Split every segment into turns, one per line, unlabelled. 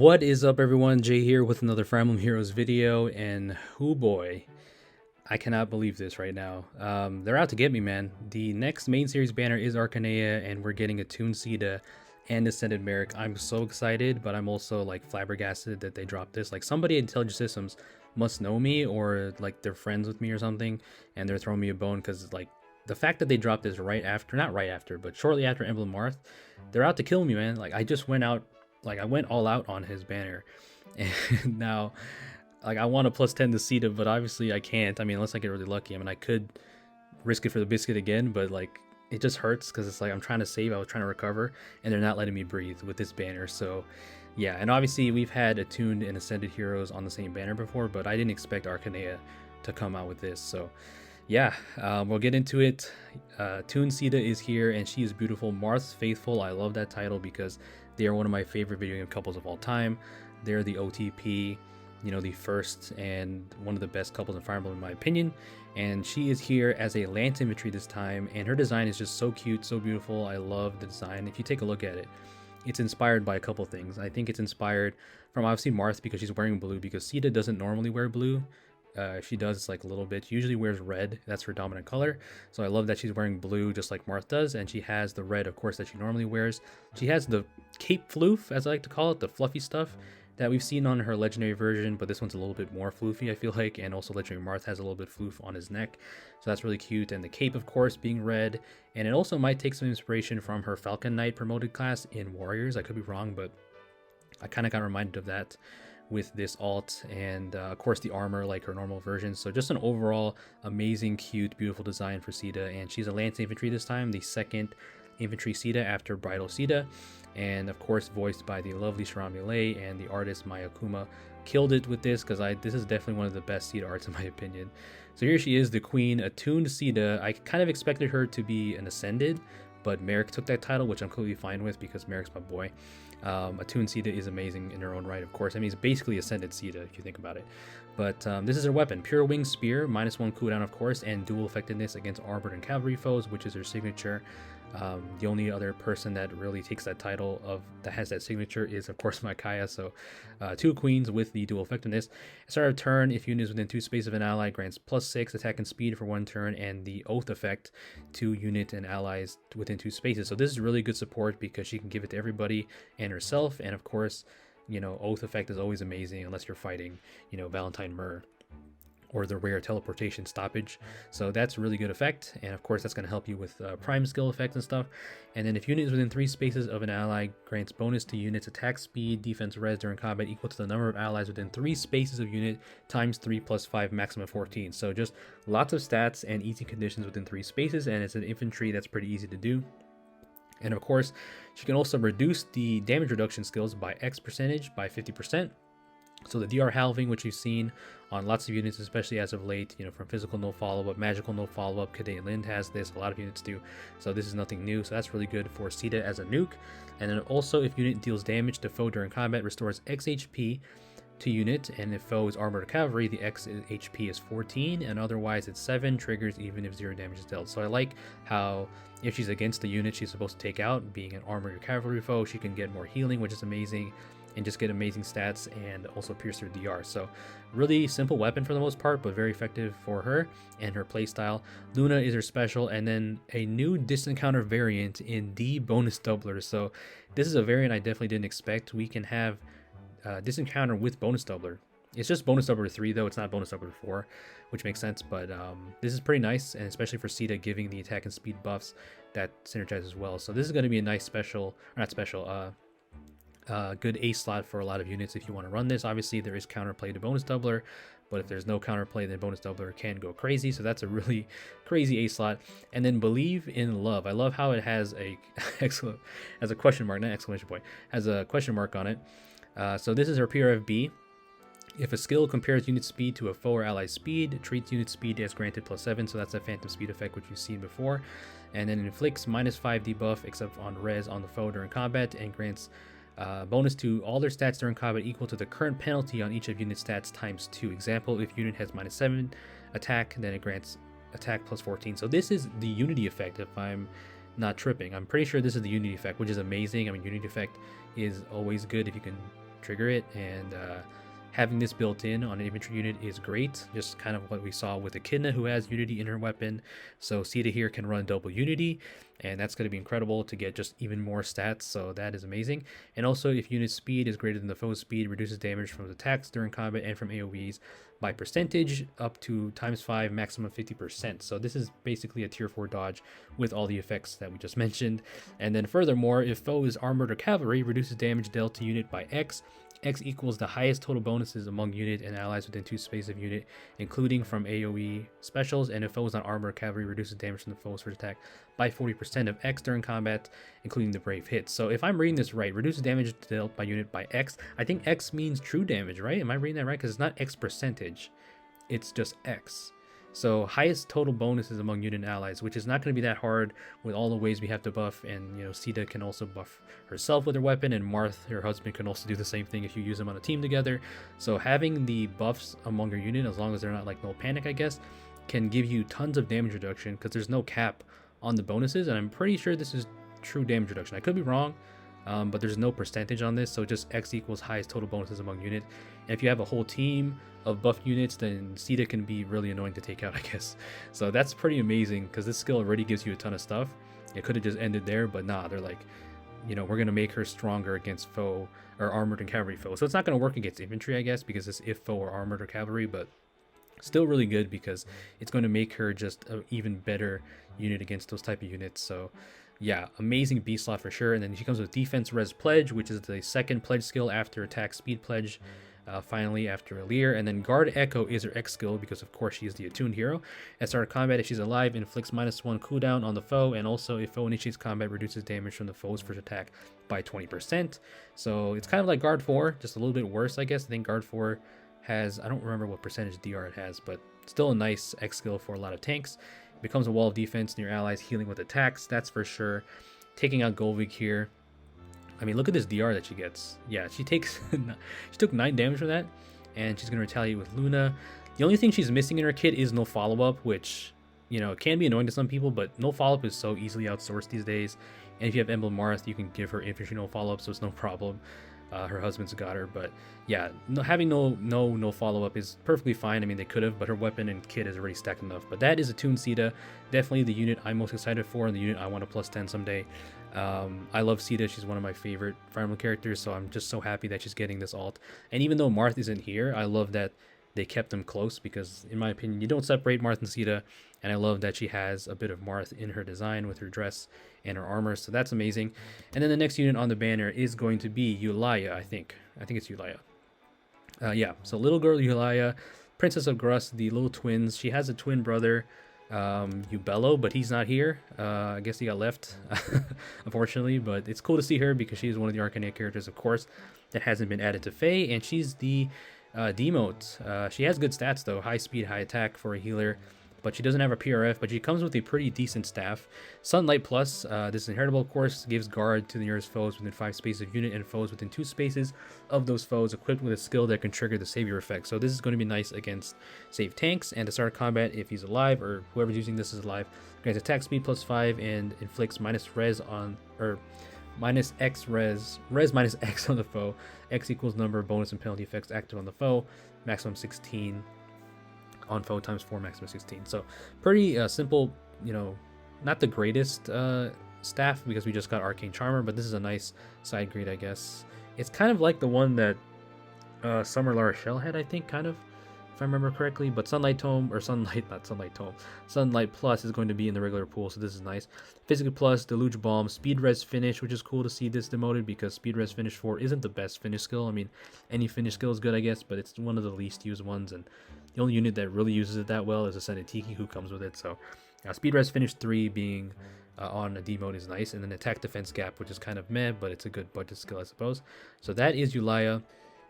What is up, everyone? Jay here with another Fire Emblem Heroes video, and oh boy, I cannot believe this right now. They're out to get me, man. The next main series banner is Archanea, and we're getting Attuned Caeda and Ascended Merric. I'm so excited, but I'm also like flabbergasted that they dropped this. Like, somebody at Intelligent Systems must know me, or like they're friends with me or something, and they're throwing me a bone because like the fact that they dropped this right after, not right after, but shortly after Emblem Marth, they're out to kill me, man. Like, I just went out, like I went all out on his banner, and now like I want a plus 10 to Caeda, but obviously I can't. I mean, unless I get really lucky. I mean, I could risk it for the biscuit again, but like it just hurts because it's like I'm trying to save, I was trying to recover, and they're not letting me breathe with this banner. So yeah, and obviously we've had Attuned and Ascended heroes on the same banner before, but I didn't expect Archanea to come out with this. So yeah, we'll get into it. Attuned Caeda is here, and she is beautiful. Marth's Faithful, I love that title because they are one of my favorite video game couples of all time. They're the OTP, you know, the first and one of the best couples in Fire Emblem in my opinion. And she is here as a Lance infantry this time, and her design is just so cute, so beautiful. I love the design. If you take a look at it, it's inspired by a couple things. I think it's inspired from obviously Marth because she's wearing blue, because Caeda doesn't normally wear blue. If she does, it's like a little bit. She usually wears red. That's her dominant color. So I love that she's wearing blue just like Marth does, and she has the red, of course, that she normally wears. She has the cape floof, as I like to call it, the fluffy stuff that we've seen on her legendary version, but this one's a little bit more floofy, I feel like, and also legendary Marth has a little bit floof on his neck, so that's really cute. And the cape, of course, being red, and it also might take some inspiration from her Falcon Knight promoted class in Warriors. I could be wrong, but I kind of got reminded of that with this alt, and of course the armor like her normal version. So just an overall amazing, cute, beautiful design for Caeda, and she's a Lance infantry this time, the second infantry Caeda after Bridal Caeda, and of course voiced by the lovely Sharon Millet, and the artist Maya Kuma killed it with this, because this is definitely one of the best Caeda arts in my opinion. So here she is, the queen, Attuned Caeda. I kind of expected her to be an Ascended, but Merric took that title, which I'm completely fine with because Merric's my boy. Attuned Caeda is amazing in her own right, of course. I mean, it's basically Ascended Caeda if you think about it. But this is her weapon, Pure Wing Spear, -1 cooldown, of course, and dual effectiveness against armored and cavalry foes, which is her signature. The only other person that really takes that title that has that signature is, of course, Micaiah. So 2 queens with the dual effectiveness. At start of turn, if unit is within 2 spaces of an ally, grants +6 attack and speed for 1 turn, and the oath effect to unit and allies within 2 spaces. So this is really good support because she can give it to everybody and herself. And of course, you know, oath effect is always amazing unless you're fighting, you know, Valentine Myrrh or the rare teleportation stoppage. So that's a really good effect, and of course that's going to help you with prime skill effects and stuff. And then if unit is within 3 spaces of an ally, grants bonus to units attack speed, defense, res during combat equal to the number of allies within 3 spaces of unit times 3 + 5, maximum 14. So just lots of stats and easy conditions within 3 spaces, and it's an infantry that's pretty easy to do. And of course she can also reduce the damage reduction skills by X percentage by 50%. So the DR halving, which you've seen on lots of units, especially as of late, you know, from physical no follow-up, magical no follow-up, Cadet Lind has this, a lot of units do, so this is nothing new. So that's really good for Caeda as a nuke. And then also, if unit deals damage to foe during combat, restores X HP to unit, and if foe is armored or cavalry, the X HP is 14, and otherwise it's 7, triggers even if 0 damage is dealt. So I like how if she's against the unit she's supposed to take out, being an armored or cavalry foe, she can get more healing, which is amazing, and just get amazing stats, and also pierce through DR. So really simple weapon for the most part, but very effective for her and her playstyle. Luna is her special, and then a new distant counter variant in D bonus doubler. So this is a variant I definitely didn't expect. We can have distant counter with bonus doubler. It's just bonus doubler 3 though, it's not bonus doubler 4, which makes sense, but this is pretty nice, and especially for Caeda, giving the attack and speed buffs that synergize as well. So this is going to be a nice special, or not special, good A slot for a lot of units if you want to run this. Obviously there is counterplay to bonus doubler, but if there's no counterplay, then bonus doubler can go crazy. So that's a really crazy A slot. And then Believe in Love, I love how it has a has a question mark, not exclamation point, has a question mark on it. So this is her PRFB. If a skill compares unit speed to a foe or ally speed, treats unit speed as granted +7, so that's a phantom speed effect which you've seen before. And then inflicts -5 debuff except on res on the foe during combat, and grants bonus to all their stats during combat equal to the current penalty on each of unit stats times 2. Example, if unit has -7 attack, then it grants attack +14. So this is the unity effect, if I'm not tripping. I'm pretty sure this is the unity effect, which is amazing. I mean, unity effect is always good if you can trigger it, and having this built in on an infantry unit is great. Just kind of what we saw with Echidna, who has Unity in her weapon. So Caeda here can run double Unity, and that's going to be incredible to get just even more stats, so that is amazing. And also, if unit speed is greater than the foe's speed, reduces damage from attacks during combat and from AoEs by percentage up to ×5, maximum 50%. So this is basically a tier 4 dodge with all the effects that we just mentioned. And then furthermore, if foe is armored or cavalry, reduces damage dealt to unit by X. X equals the highest total bonuses among unit and allies within 2 spaces of unit, including from AoE specials. And if foe is not armored or cavalry, reduces damage from the foe's first attack by 40% of X during combat, including the brave hits. So if I'm reading this right, reduces damage dealt by unit by X. I think X means true damage, right? Am I reading that right? Because it's not X percentage, it's just X. So highest total bonuses among unit and allies, which is not going to be that hard with all the ways we have to buff. And you know, Caeda can also buff herself with her weapon, and Marth, her husband, can also do the same thing if you use them on a team together. So having the buffs among your unit, as long as they're not like no panic, I guess, can give you tons of damage reduction because there's no cap on the bonuses. And I'm pretty sure this is true damage reduction. I could be wrong, but there's no percentage on this, so just X equals highest total bonuses among unit. And if you have a whole team of buff units, then Caeda can be really annoying to take out, I guess. So that's pretty amazing because this skill already gives you a ton of stuff. It could have just ended there, but nah, they're like, you know, we're gonna make her stronger against foe or armored and cavalry foe. So it's not gonna work against infantry, I guess, because it's if foe or armored or cavalry, but still really good because it's going to make her just an even better unit against those type of units. So yeah, amazing B slot for sure. And then she comes with defense res pledge, which is the second pledge skill after attack speed pledge, finally after Yuliya. And then guard echo is her X skill because of course she is the attuned hero. At start of combat, if she's alive, inflicts -1 cooldown on the foe, and also if foe initiates combat, reduces damage from the foe's first attack by 20%. So it's kind of like guard 4, just a little bit worse, I guess. I think guard 4 has, I don't remember what percentage DR it has, but still a nice X skill for a lot of tanks. It becomes a wall of defense near allies, healing with attacks, that's for sure. Taking out Golvik here. I mean, look at this DR that she gets. Yeah, she takes she took 9 damage from that, and she's gonna retaliate with Luna. The only thing she's missing in her kit is no follow-up, which, you know, can be annoying to some people, but no follow-up is so easily outsourced these days. And if you have Emblem Marth, you can give her infantry no follow-up, so it's no problem. Her husband's got her, but yeah, having no follow-up is perfectly fine. I mean, they could have, but her weapon and kit is already stacked enough. But that is Attuned Caeda, definitely the unit I'm most excited for, and the unit I want to +10 someday. I love Caeda. She's one of my favorite Fire Emblem characters, so I'm just so happy that she's getting this alt. And even though Marth isn't here, I love that they kept them close because, in my opinion, you don't separate Marth and Caeda, and I love that she has a bit of Marth in her design with her dress and her armor, so that's amazing. And then the next unit on the banner is going to be Yuliya, I think it's Yuliya. Yeah, so little girl Yuliya, Princess of Grus, the little twins. She has a twin brother, Ubello, but he's not here. I guess he got left, unfortunately, but it's cool to see her because she's one of the Archanea characters, of course, that hasn't been added to FEH, and she's the demote. She has good stats though, high speed, high attack for a healer, but she doesn't have a PRF, but she comes with a pretty decent staff. Sunlight Plus, this is inheritable, of course, gives guard to the nearest foes within 5 spaces of unit and foes within 2 spaces of those foes, equipped with a skill that can trigger the savior effect. So this is going to be nice against save tanks, and to start combat if he's alive, or whoever's using this is alive, grants attack speed +5 and inflicts -res on, or -X res -X on the foe. X equals number of bonus and penalty effects active on the foe, maximum 16 on foe times 4, maximum 16. So pretty simple, you know, not the greatest staff because we just got Arcane Charmer, but this is a nice side grade, I guess. It's kind of like the one that Summer La Rochelle had, I think, kind of, if I remember correctly. But Sunlight Tome, or Sunlight Plus is going to be in the regular pool, so this is nice. Physical Plus, Deluge Bomb, Speed Res Finish, which is cool to see this demoted because Speed Res Finish 4 isn't the best finish skill. I mean, any finish skill is good, I guess, but it's one of the least used ones, and the only unit that really uses it that well is Ascended Tiki, who comes with it. So Speed Res Finish 3 being on a demote is nice, and then Attack Defense Gap, which is kind of meh, but it's a good budget skill, I suppose. So that is Yuliya.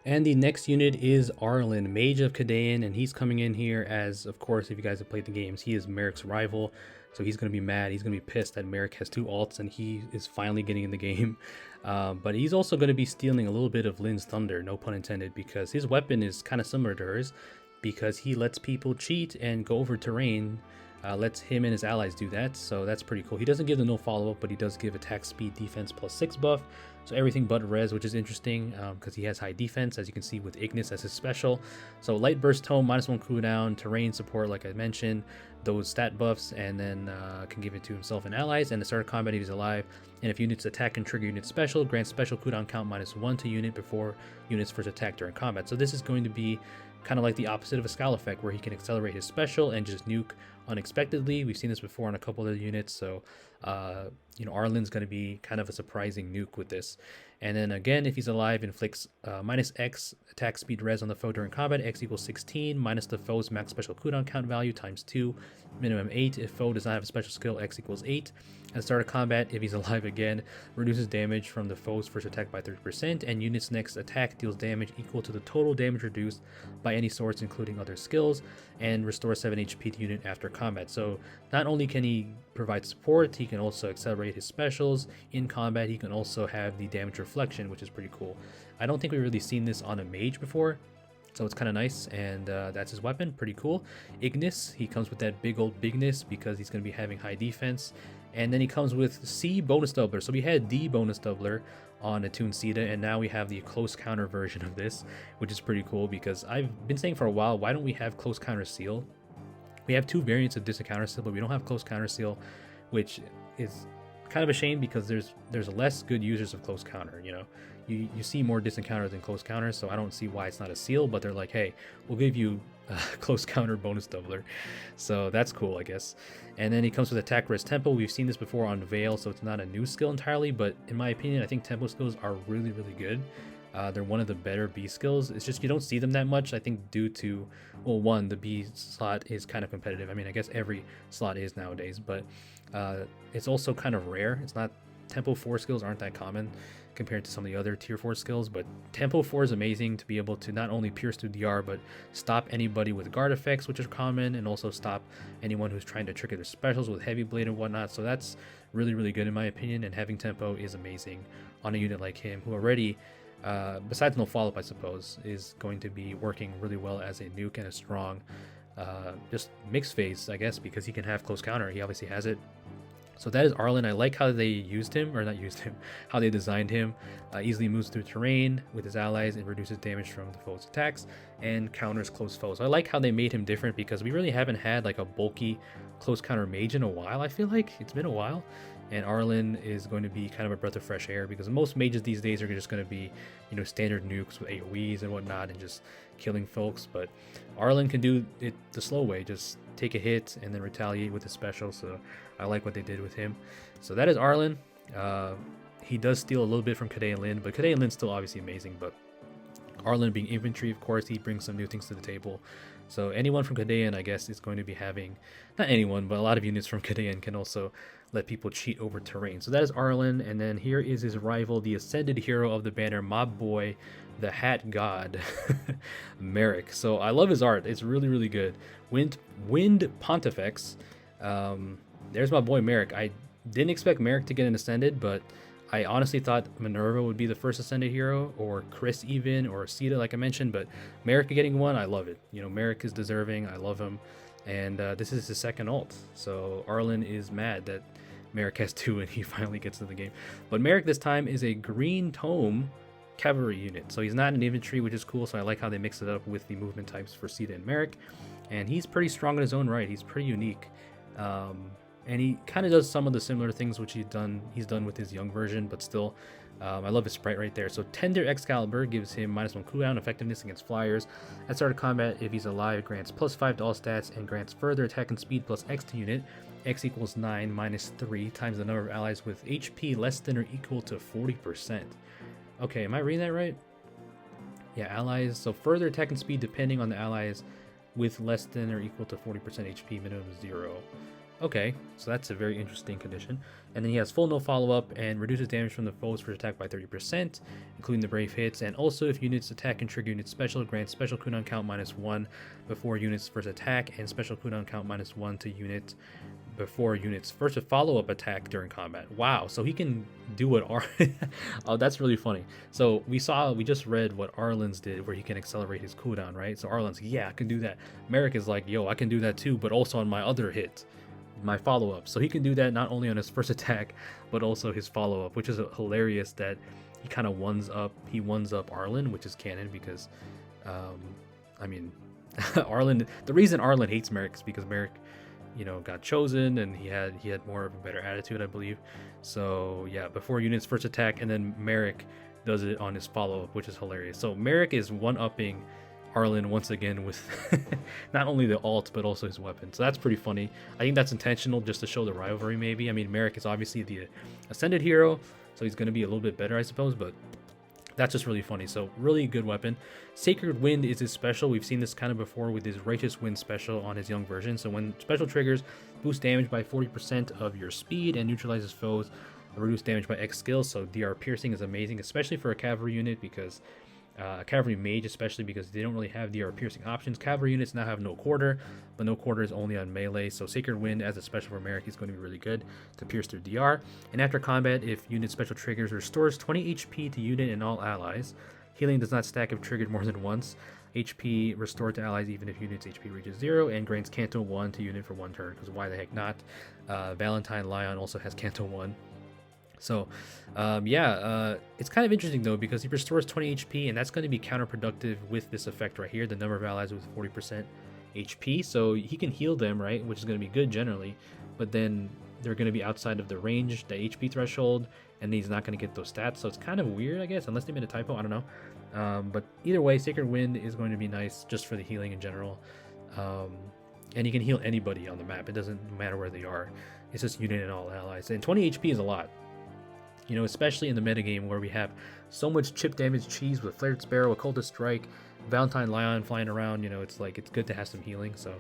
And the next unit is Arlen, Mage of Caeda, and he's coming in here as, of course, if you guys have played the games, he is Merric's rival, so he's going to be mad. He's going to be pissed that Merric has 2 alts and he is finally getting in the game. But he's also going to be stealing a little bit of Lynn's thunder, no pun intended, because his weapon is kind of similar to hers, because he lets people cheat and go over terrain lets him and his allies do that, so that's pretty cool. He doesn't give the no follow-up, but he does give attack speed, defense +6 buff, so everything but res, which is interesting because he has high defense, as you can see with Ignis as his special. So light burst tome, -1 cooldown, terrain support, like I mentioned, those stat buffs, and then can give it to himself and allies. And the start of combat if he's alive, and if units attack and trigger unit special, grants special cooldown count -1 to unit before units first attack during combat. So this is going to be kind of like the opposite of a Skull effect, where he can accelerate his special and just nuke unexpectedly. We've seen this before on a couple of units, so Arlen's going to be kind of a surprising nuke with this. And then again, if he's alive, inflicts -X attack speed res on the foe during combat, X equals 16, minus the foe's max special cooldown count value times 2, minimum 8. If foe does not have a special skill, X equals 8. At the start of combat, if he's alive again, reduces damage from the foe's first attack by 30%, and unit's next attack deals damage equal to the total damage reduced by any source, including other skills, and restores 7 HP to unit after combat. So not only can he provide support, he can also accelerate his specials in combat. He can also have the damage reflection, which is pretty cool. I don't think we've really seen this on a mage before, so it's kind of nice, and that's his weapon. Pretty cool. Ignis, he comes with that big old bigness because he's going to be having high defense. And then he comes with C bonus doubler. So we had D bonus doubler on Attuned Caeda, and now we have the close counter version of this, which is pretty cool because I've been saying for a while, why don't we have close counter seal? We have two variants of distant counter seal, but we don't have close counter seal, which is kind of a shame because there's less good users of close counter. You see more distant counter than close counter, so I don't see why it's not a seal, but they're like, hey, we'll give you close counter bonus doubler, so that's cool, I guess. And then he comes with attack res tempo. We've seen this before on Veil, so it's not a new skill entirely, but in my opinion, I think tempo skills are really good. They're one of the better B skills. It's just you don't see them that much, I think, due to, well, one, the B slot is kind of competitive. I mean, I guess every slot is nowadays, but it's also kind of rare. It's not, tempo 4 skills aren't that common compared to some of the other tier 4 skills, but tempo 4 is amazing to be able to not only pierce through DR, but stop anybody with guard effects, which are common, and also stop anyone who's trying to trigger their specials with heavy blade and whatnot. So that's really good in my opinion, and having tempo is amazing on a unit like him, who already, besides no follow-up, I suppose, is going to be working really well as a nuke and a strong just mixed phase, I guess, because he can have close counter. He obviously has it. So that is Arlen. I like how they used him, or not used him, how they designed him. Easily moves through terrain with his allies and reduces damage from the foe's attacks and counters close foes. So I like how they made him different because we really haven't had like a bulky close counter mage in a while. I feel like it's been a while. And Arlen is going to be kind of a breath of fresh air because most mages these days are just going to be, standard nukes with AoEs and whatnot and just killing folks. But Arlen can do it the slow way, just take a hit and then retaliate with a special. So I like what they did with him. So that is Arlen. He does steal a little bit from Caeda and Lyn, but Caeda and Lyn's still obviously amazing. But Arlen being infantry, of course, he brings some new things to the table. So anyone from Caeda, I guess, is going to be having, not anyone, but a lot of units from Caeda can also let people cheat over terrain. So that is Arlen, and then here is his rival, the ascended hero of the banner, my boy, the Hat God, Merric. So I love his art. It's really good. Wind Pontifex. There's my boy Merric. I didn't expect Merric to get an ascended, but I honestly thought Minerva would be the first ascended hero, or Chris even, or Caeda, like I mentioned, but Merric getting one, I love it. Merric is deserving. I love him. And this is his second ult. So Arlen is mad that Merric has 2 and he finally gets to the game. But Merric this time is a green tome cavalry unit. So he's not an infantry, which is cool. So I like how they mix it up with the movement types for Caeda and Merric. And he's pretty strong in his own right. He's pretty unique. And he kind of does some of the similar things which he's done with his young version, but still, I love his sprite right there. So Tender Excalibur gives him -1 cooldown, effectiveness against flyers. At start of combat, if he's alive, grants +5 to all stats and grants further attack and speed +X to unit. X equals 9 -3 times the number of allies with HP less than or equal to 40%. Okay, am I reading that right? Yeah, allies. So further attack and speed depending on the allies with less than or equal to 40% HP, minimum 0. Okay, so that's a very interesting condition. And then he has full no follow-up and reduces damage from the foe's first attack by 30%, including the brave hits. And also if units attack and trigger unit special, grants special cooldown count -1 before unit's first attack and special cooldown count -1 to unit before units first a follow-up attack during combat. Wow, so he can do what oh, that's really funny. So we just read what Arlen's did, where he can accelerate his cooldown, right? So Arlen's, yeah, I can do that. Merric is like, yo, I can do that too, but also on my other hit, my follow-up. So he can do that not only on his first attack, but also his follow-up, which is hilarious that he kind of ones up Arlen, which is canon because, I mean, Arlen. The reason Arlen hates Merric is because Merric, you know, got chosen and he had more of a better attitude, I believe. So yeah, before units first attack, and then Merric does it on his follow-up, which is hilarious. So Merric is one-upping Arlen once again with not only the ult but also his weapon. So that's pretty funny. I think that's intentional just to show the rivalry maybe. I mean, Merric is obviously the ascended hero, so he's going to be a little bit better, I suppose, but that's just really funny. So really good weapon. Sacred Wind is his special. We've seen this kind of before with his Righteous Wind special on his young version. So when special triggers, boost damage by 40% of your speed and neutralizes foes, reduce damage by X skills. So DR piercing is amazing, especially for a cavalry unit, because a cavalry mage, especially because they don't really have DR piercing options. Cavalry units now have no quarter, but no quarter is only on melee. So Sacred Wind as a special for Merric is going to be really good to pierce through DR. And after combat, if unit special triggers, restores 20 HP to unit and all allies. Healing does not stack if triggered more than once. HP restored to allies even if unit's HP reaches 0, and grants Canto 1 to unit for 1 turn, because why the heck not? Valentine Lion also has Canto 1. So, it's kind of interesting though, because he restores 20 HP, and that's going to be counterproductive with this effect right here, the number of allies with 40% HP. So he can heal them, right, which is going to be good generally, but then they're going to be outside of the range, the HP threshold, and he's not going to get those stats. So it's kind of weird, I guess, unless they made a typo, I don't know. But either way, Sacred Wind is going to be nice just for the healing in general. And you can heal anybody on the map. It doesn't matter where they are. It's just unit and all allies. And 20 HP is a lot. You know, especially in the metagame where we have so much chip damage cheese with Flared Sparrow, Occultist Strike, Valentine Lion flying around. You know, it's like, it's good to have some healing, so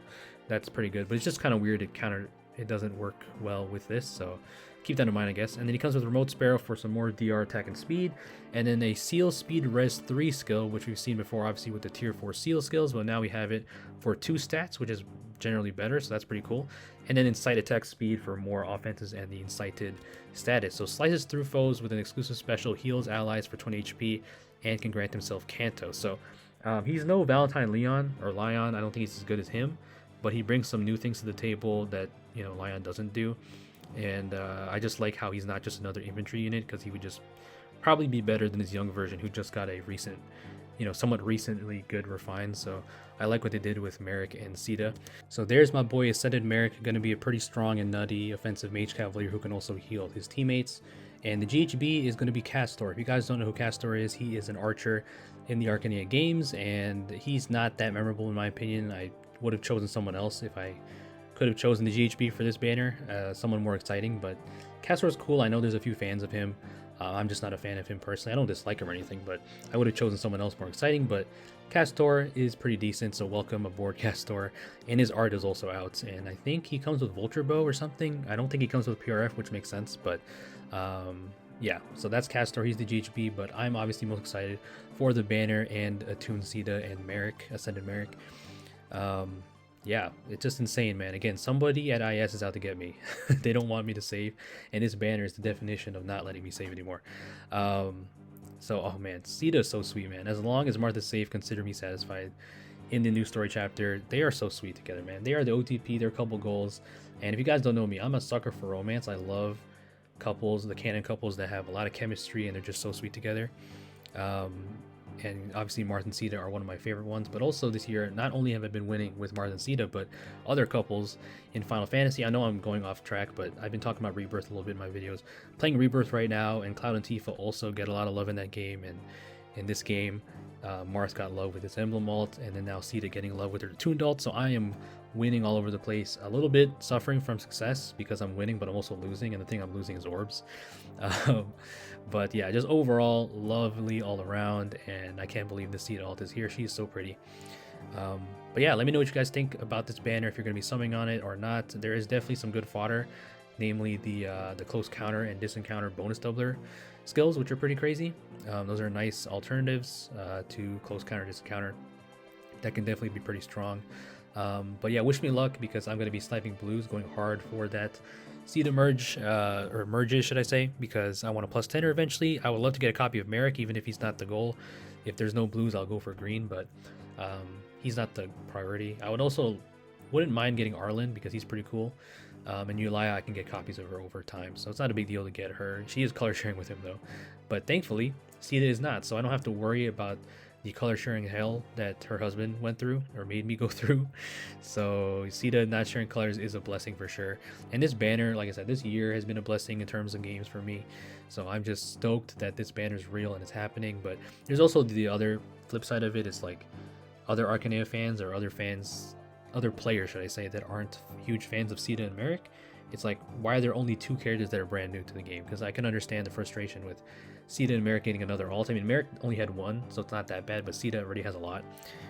that's pretty good. But it's just kind of weird. It doesn't work well with this, so keep that in mind, I guess. And then he comes with Remote Sparrow for some more DR attack and speed, and then a Seal Speed Res 3 skill, which we've seen before, obviously with the Tier 4 Seal skills, but now we have it for 2 stats, which is generally better, so that's pretty cool. And then Incite attack speed for more offenses and the incited status. So slices through foes with an exclusive special, heals allies for 20 HP, and can grant himself Canto. So he's no Valentine Lion, I don't think he's as good as him, but he brings some new things to the table that, you know, Lion doesn't do. And I just like how he's not just another infantry unit, because he would just probably be better than his young version, who just got a recent, you know, somewhat recently good refine. So I like what they did with Merric and Caeda. So there's my boy Ascended Merric, going to be a pretty strong and nutty offensive mage cavalier who can also heal his teammates. And the GHB is going to be Castor. If you guys don't know who Castor is, he is an archer in the Archanea games, and he's not that memorable in my opinion. I would have chosen someone else if I could have chosen the GHB for this banner, someone more exciting, but Castor is cool. I know there's a few fans of him. I'm just not a fan of him personally. I don't dislike him or anything, but I would have chosen someone else more exciting. But Castor is pretty decent, so welcome aboard Castor. And his art is also out, and I think he comes with Vulture Bow or something. I don't think he comes with PRF, which makes sense, but yeah, so that's Castor. He's the GHB, but I'm obviously most excited for the banner and Attuned Caeda and Merric, Ascended Merric. Yeah, it's just insane, man. Again, somebody at IS is out to get me. They don't want me to save, and this banner is the definition of not letting me save anymore. So, oh man, Caeda is so sweet, man. As long as Martha's safe, consider me satisfied. In the new story chapter, they are so sweet together, man. They are the OTP, they're couple goals. And if you guys don't know me, I'm a sucker for romance. I love couples, the canon couples that have a lot of chemistry and they're just so sweet together. And obviously Martha and Caeda are one of my favorite ones, but also this year, not only have I been winning with Martha and Caeda, but other couples in Final Fantasy. I know I'm going off track, but I've been talking about Rebirth a little bit in my videos. Playing Rebirth right now, and Cloud and Tifa also get a lot of love in that game, and in this game, Marth got love with his Emblem ult, and then now Caeda getting love with her Attuned ult, so I am winning all over the place, a little bit suffering from success because I'm winning, but I'm also losing, and the thing I'm losing is orbs. But yeah, just overall lovely all around, and I can't believe the Caeda ult is here. She's so pretty. But yeah, let me know what you guys think about this banner, if you're going to be summoning on it or not. There is definitely some good fodder, namely the close counter and disencounter bonus doubler skills, which are pretty crazy. Those are nice alternatives to close counter, disencounter. That can definitely be pretty strong. But yeah, wish me luck because I'm going to be sniping blues, going hard for that Caeda merge, or merges, should I say, because I want a plus 10er eventually. I would love to get a copy of Merric, even if he's not the goal. If there's no blues, I'll go for green, but he's not the priority. I wouldn't mind getting Arlen because he's pretty cool. And Yuliya, I can get copies of her over time, so it's not a big deal to get her. She is color sharing with him though, but thankfully Caeda is not, so I don't have to worry about the color sharing hell that her husband went through or made me go through. So Caeda not sharing colors is a blessing for sure. And this banner, like I said, this year has been a blessing in terms of games for me. So I'm just stoked that this banner is real and it's happening. But there's also the other flip side of it. It's like other Archanea fans or other fans, other players, should I say, that aren't huge fans of Caeda and Merric. It's like, why are there only 2 characters that are brand new to the game? Because I can understand the frustration with Caeda and Merric getting another alt. I mean, Merric only had 1, so it's not that bad, but Caeda already has a lot,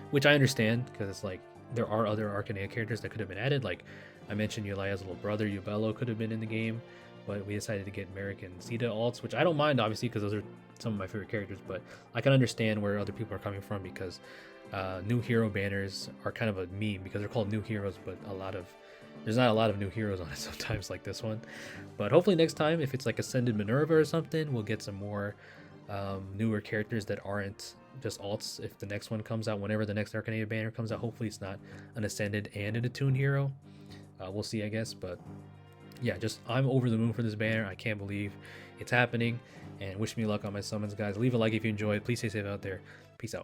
which I understand, because it's like, there are other Archanea characters that could have been added. Like, I mentioned Yuliya's little brother, Ubello, could have been in the game, but we decided to get Merric and Caeda alts, which I don't mind, obviously, because those are some of my favorite characters, but I can understand where other people are coming from, because new hero banners are kind of a meme, because they're called new heroes, but there's not a lot of new heroes on it sometimes, like this one. But hopefully next time, if it's like Ascended Minerva or something, we'll get some more newer characters that aren't just alts. If the next one comes out, whenever the next Archanea banner comes out, hopefully it's not an Ascended and an Attuned hero. We'll see, I guess. But yeah, I'm over the moon for this banner. I can't believe it's happening. And wish me luck on my summons, guys. Leave a like if you enjoyed. Please stay safe out there. Peace out.